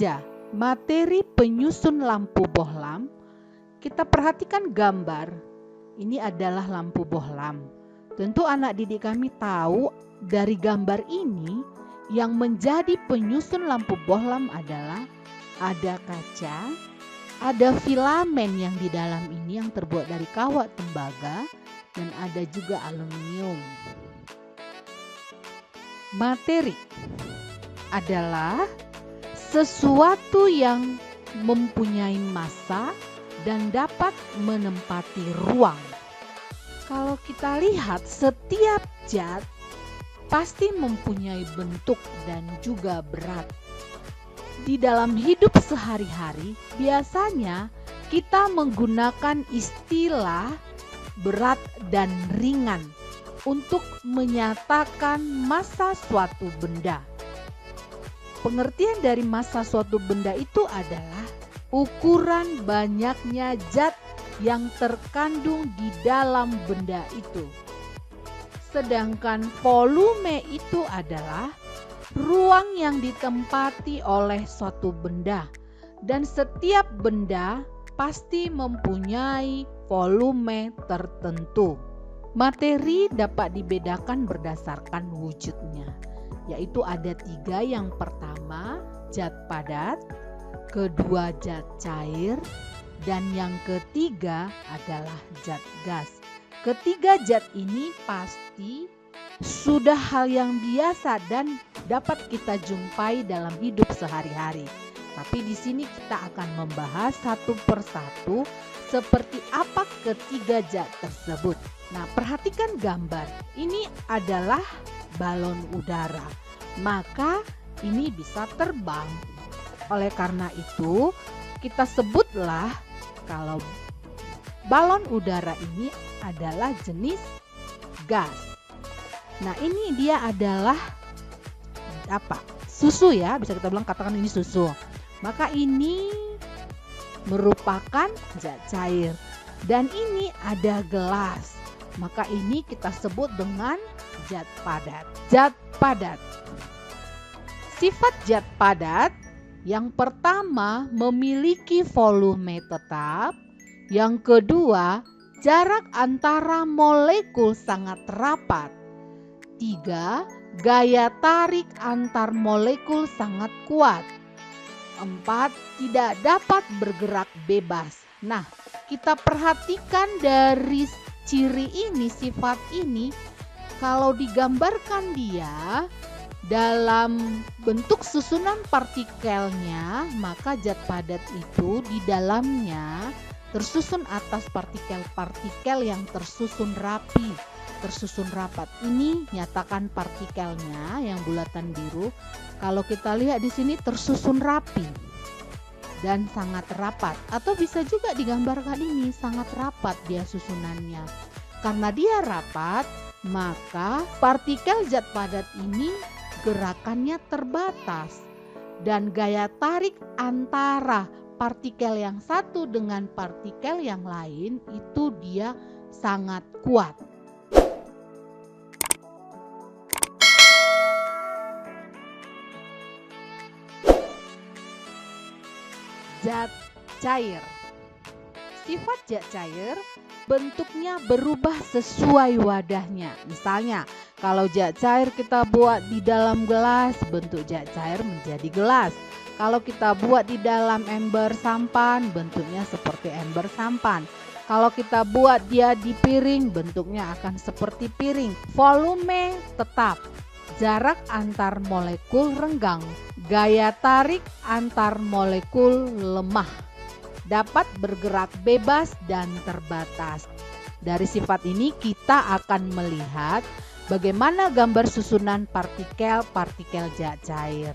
saja materi penyusun lampu bohlam, kita perhatikan gambar. Ini adalah lampu bohlam. Tentu anak didik kami tahu dari gambar ini yang menjadi penyusun lampu bohlam adalah ada kaca, ada filamen yang di dalam ini yang terbuat dari kawat tembaga, dan ada juga aluminium. Materi adalah sesuatu yang mempunyai massa dan dapat menempati ruang. Kalau kita lihat, setiap zat pasti mempunyai bentuk dan juga berat. Di dalam hidup sehari-hari, biasanya kita menggunakan istilah berat dan ringan untuk menyatakan massa suatu benda. Pengertian dari massa suatu benda itu adalah ukuran banyaknya zat yang terkandung di dalam benda itu. Sedangkan volume itu adalah ruang yang ditempati oleh suatu benda, dan setiap benda pasti mempunyai volume tertentu. Materi dapat dibedakan berdasarkan wujudnya, yaitu ada 3. Yang pertama, zat padat, kedua zat cair, dan yang ketiga adalah zat gas. Ketiga zat ini pasti sudah hal yang biasa dan dapat kita jumpai dalam hidup sehari-hari. Tapi di sini kita akan membahas satu persatu seperti apa ketiga zat tersebut. Nah, perhatikan gambar. Ini adalah balon udara. Maka ini bisa terbang. Oleh karena itu, kita sebutlah kalau balon udara ini adalah jenis gas. Nah, ini dia adalah susu ya, bisa kita bilang katakan ini susu. Maka ini merupakan zat cair. Dan ini ada gelas. Maka ini kita sebut dengan zat padat. Zat padat. Sifat zat padat yang pertama memiliki volume tetap. Yang kedua, jarak antara molekul sangat rapat. 3. Gaya tarik antar molekul sangat kuat. 4. Tidak dapat bergerak bebas. Nah, kita perhatikan dari ciri ini, sifat ini, kalau digambarkan dia dalam bentuk susunan partikelnya, maka zat padat itu di dalamnya tersusun atas partikel-partikel yang tersusun rapi, tersusun rapat. Ini nyatakan partikelnya yang bulatan biru. Kalau kita lihat di sini tersusun rapi dan sangat rapat, atau bisa juga digambarkan ini sangat rapat dia susunannya. Karena dia rapat, maka partikel zat padat ini gerakannya terbatas dan gaya tarik antara partikel yang satu dengan partikel yang lain itu dia sangat kuat. Zat cair. Sifat zat cair bentuknya berubah sesuai wadahnya. Misalnya, kalau zat cair kita buat di dalam gelas, bentuk zat cair menjadi gelas. Kalau kita buat di dalam ember sampan, bentuknya seperti ember sampan. Kalau kita buat dia di piring, bentuknya akan seperti piring. Volume tetap. Jarak antar molekul renggang. Gaya tarik antar molekul lemah. Dapat bergerak bebas dan terbatas. Dari sifat ini kita akan melihat bagaimana gambar susunan partikel-partikel zat cair.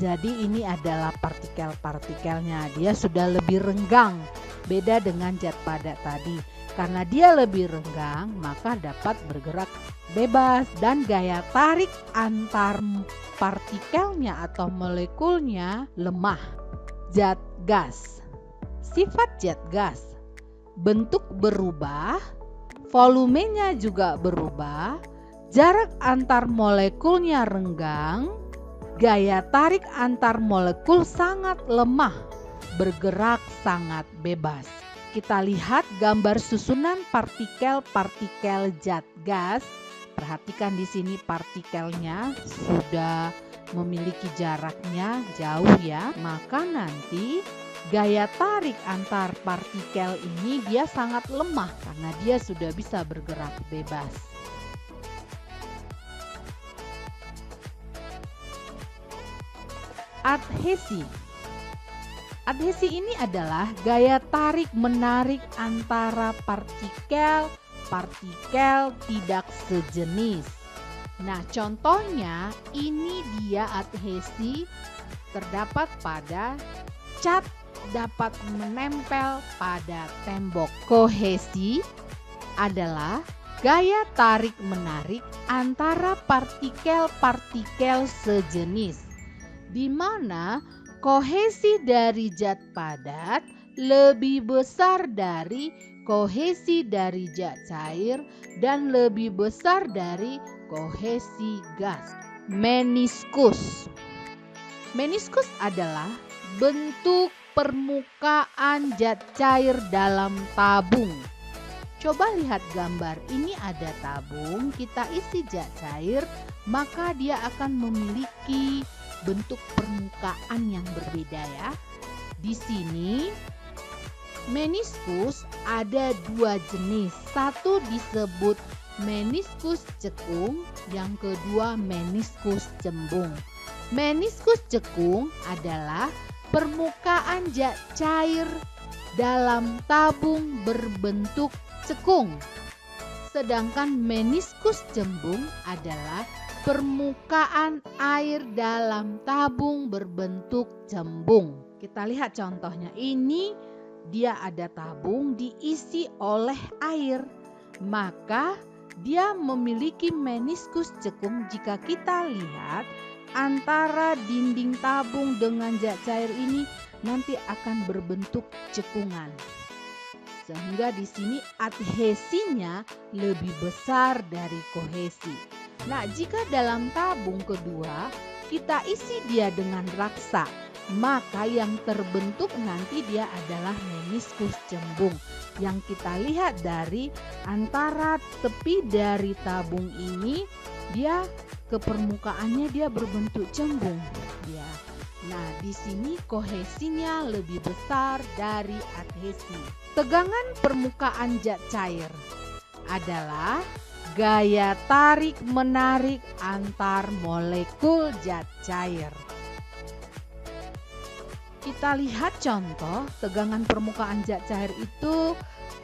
Jadi ini adalah partikel-partikelnya. Dia sudah lebih renggang. Beda dengan zat padat tadi. Karena dia lebih renggang, maka dapat bergerak bebas dan gaya tarik antar partikelnya atau molekulnya lemah. Zat gas. Sifat zat gas. Bentuk berubah, volumenya juga berubah, jarak antar molekulnya renggang, Gaya tarik antar molekul sangat lemah, bergerak sangat bebas. Kita lihat gambar susunan partikel-partikel zat gas. Perhatikan di sini partikelnya sudah memiliki jaraknya jauh ya. Maka nanti gaya tarik antar partikel ini dia sangat lemah karena dia sudah bisa bergerak bebas. Adhesi. Adhesi ini adalah gaya tarik-menarik antara partikel tidak sejenis. Nah, contohnya ini dia adhesi terdapat pada cat dapat menempel pada tembok. Kohesi adalah gaya tarik-menarik antara partikel-partikel sejenis, di mana kohesi dari zat padat lebih besar dari kohesi dari zat cair dan lebih besar dari kohesi gas. Meniskus. Meniskus adalah bentuk permukaan zat cair dalam tabung. Coba lihat gambar, ini ada tabung, kita isi zat cair, maka dia akan memiliki bentuk permukaan yang berbeda ya. Di sini meniskus ada dua jenis. Satu disebut meniskus cekung, yang kedua meniskus cembung. Meniskus cekung adalah permukaan zat cair dalam tabung berbentuk cekung. Sedangkan meniskus cembung adalah permukaan air dalam tabung berbentuk cembung. Kita lihat contohnya, ini dia ada tabung diisi oleh air, maka dia memiliki meniskus cekung. Jika kita lihat antara dinding tabung dengan zat cair ini nanti akan berbentuk cekungan, sehingga di sini adhesinya lebih besar dari kohesi. Nah, jika dalam tabung kedua kita isi dia dengan raksa, maka yang terbentuk nanti dia adalah meniskus cembung. Yang kita lihat dari antara tepi dari tabung ini, dia ke permukaannya dia berbentuk cembung ya. Nah, di sini kohesinya lebih besar dari adhesi. Tegangan permukaan zat cair adalah gaya tarik-menarik antar molekul zat cair. Kita lihat contoh tegangan permukaan zat cair itu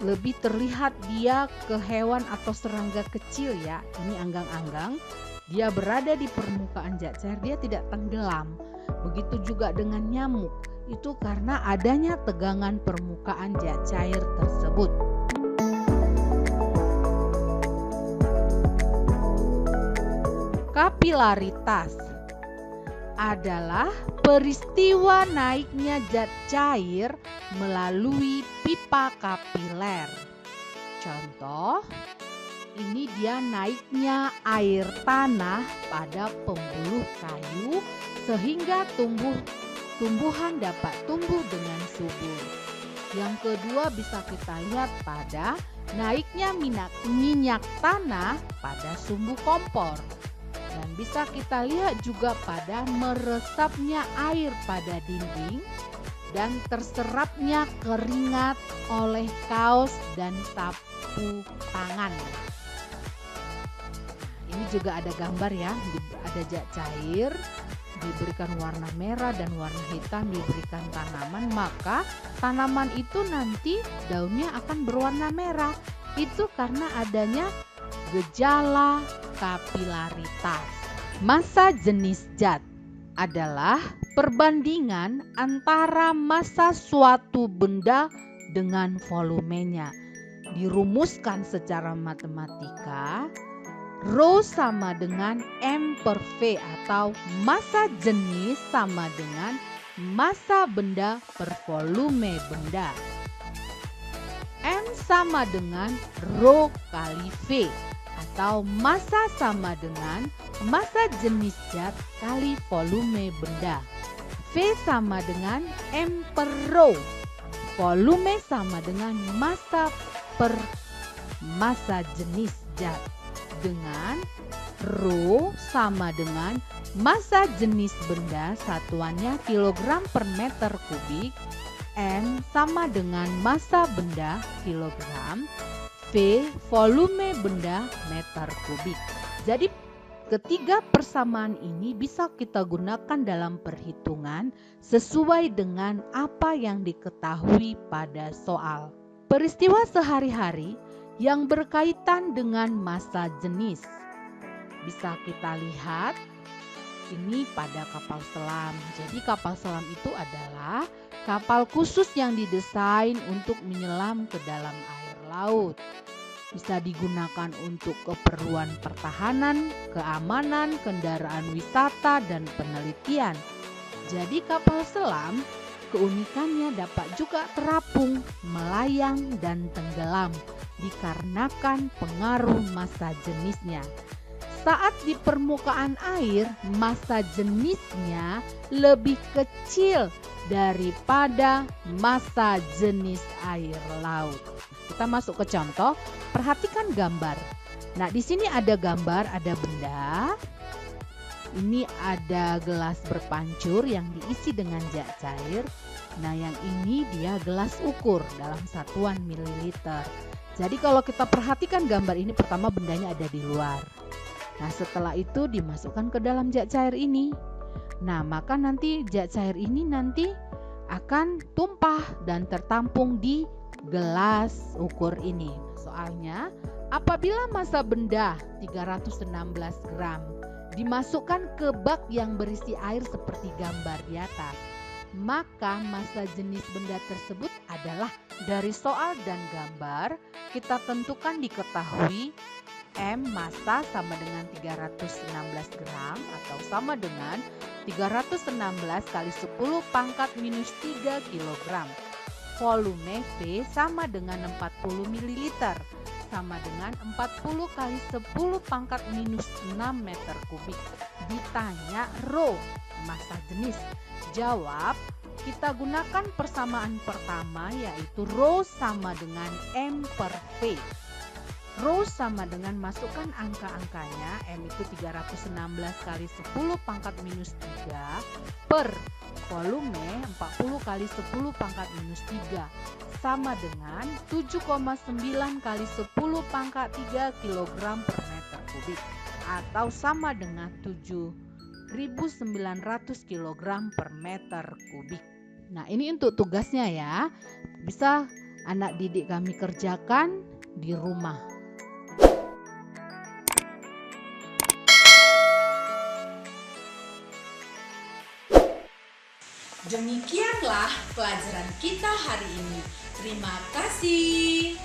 lebih terlihat dia ke hewan atau serangga kecil ya. Ini anggang-anggang, dia berada di permukaan zat cair, dia tidak tenggelam. Begitu juga dengan nyamuk, itu karena adanya tegangan permukaan zat cair tersebut. Kapilaritas adalah peristiwa naiknya zat cair melalui pipa kapiler. Contoh, ini dia naiknya air tanah pada pembuluh kayu sehingga tumbuhan dapat tumbuh dengan subur. Yang kedua bisa kita lihat pada naiknya minyak tanah pada sumbu kompor. Dan bisa kita lihat juga pada meresapnya air pada dinding dan terserapnya keringat oleh kaos dan sapu tangan. Ini juga ada gambar ya, ada zat cair, diberikan warna merah dan warna hitam, diberikan tanaman, maka tanaman itu nanti daunnya akan berwarna merah. Itu karena adanya gejala kapilaritas. Massa jenis zat adalah perbandingan antara massa suatu benda dengan volumenya. Dirumuskan secara matematika, Rho sama dengan M per V atau massa jenis sama dengan massa benda per volume benda. M sama dengan Rho kali V atau massa sama dengan massa jenis zat kali volume benda. V sama dengan M per rho. Volume sama dengan massa per massa jenis zat. Dengan rho sama dengan massa jenis benda, satuannya kilogram per meter kubik. M sama dengan massa benda kilogram. V volume benda meter kubik. Jadi ketiga persamaan ini bisa kita gunakan dalam perhitungan sesuai dengan apa yang diketahui pada soal. Peristiwa sehari-hari yang berkaitan dengan massa jenis bisa kita lihat ini pada kapal selam. Jadi kapal selam itu adalah kapal khusus yang didesain untuk menyelam ke dalam air laut. Bisa digunakan untuk keperluan pertahanan, keamanan, kendaraan wisata, dan penelitian. Jadi kapal selam keunikannya dapat juga terapung, melayang, dan tenggelam dikarenakan pengaruh massa jenisnya. Saat di permukaan air, massa jenisnya lebih kecil daripada massa jenis air laut. Kita masuk ke contoh, perhatikan gambar. Nah, di sini ada gambar, ada benda. Ini ada gelas berpancur yang diisi dengan zat cair. Nah, yang ini dia gelas ukur dalam satuan mililiter. Jadi kalau kita perhatikan gambar ini, pertama bendanya ada di luar. Nah, setelah itu dimasukkan ke dalam zat cair ini. Nah, maka nanti zat cair ini nanti akan tumpah dan tertampung di gelas ukur ini. Soalnya, apabila massa benda 316 gram dimasukkan ke bak yang berisi air seperti gambar di atas, maka massa jenis benda tersebut adalah dari soal dan gambar kita tentukan diketahui M massa sama dengan 316 gram atau sama dengan 316 kali 10 pangkat minus 3 kilogram. Volume V sama dengan 40 ml sama dengan 40 kali 10 pangkat minus 6 meter kubik. Ditanya rho, massa jenis. Jawab, kita gunakan persamaan pertama yaitu rho sama dengan M per V. Rho sama dengan masukkan angka-angkanya, M itu 316 kali 10 pangkat minus 3 per volume 40 kali 10 pangkat minus 3 sama dengan 7,9 kali 10 pangkat 3 kg per meter kubik atau sama dengan 7.900 kg per meter kubik. Nah, ini untuk tugasnya ya. Bisa anak didik kami kerjakan di rumah. Demikianlah pelajaran kita hari ini. Terima kasih.